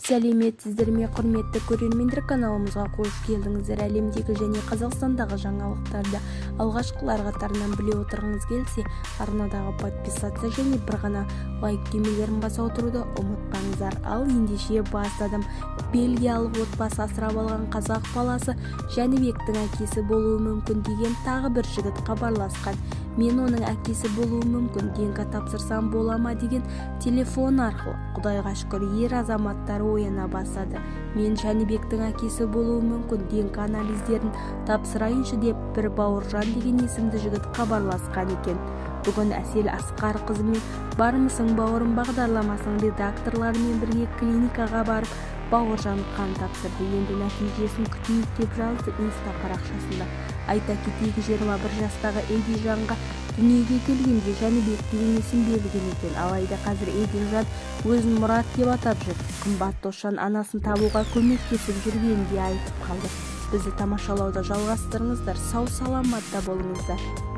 Сәлеметсіздер ме, құрметті көрермендер, каналымызға қош келдіңіздер. Әлемдегі және Қазақстандағы жаңалықтарды алғашқылар қатарынан біле отырғыңыз келсе, арнадағы подписаться және бір ғана лайк түймелерін баса отыруды ұмытпаңыздар. Ал ендеше бастадым. Бельгиялық отбасы асырап алған қазақ баласы Жәнібектің әкесі болуы мүмкін деген тағы бір жігіт хабарласқан. Мен оның әкесі болуы мүмкін, денка тапсырсам бола ма деген телефон арқылы. Құдайға шүкір, ер азаматтар ояна бастады. Мен Жәнібектің әкесі болуы мүмкін, денка анализдерін тапсырайыншы деп бір Бауыржан деген есімді жігіт хабарласқан екен. Бүгін Әсел Асқарқызы мен «Бармысың бауырым» бағдарламасының редакторларымен бірге клиникаға барып, Бауыржан қан тапсырды. Енді нәтижесін күтейік деп жазды инста парақшасында. Айта кетейік, 21 жастағы Эдижанға дүниеге келгенде Жәнібек деген есім берілген екен. Алайда қазір Эдижан өзін Мұрат деп атап жүр. Қымбат Досжан анасын табуға көмектесіп жүргенін де айтып қалды. Бізді тамашалауды жалғастырыңыздар, сау саламатта болыңыздар.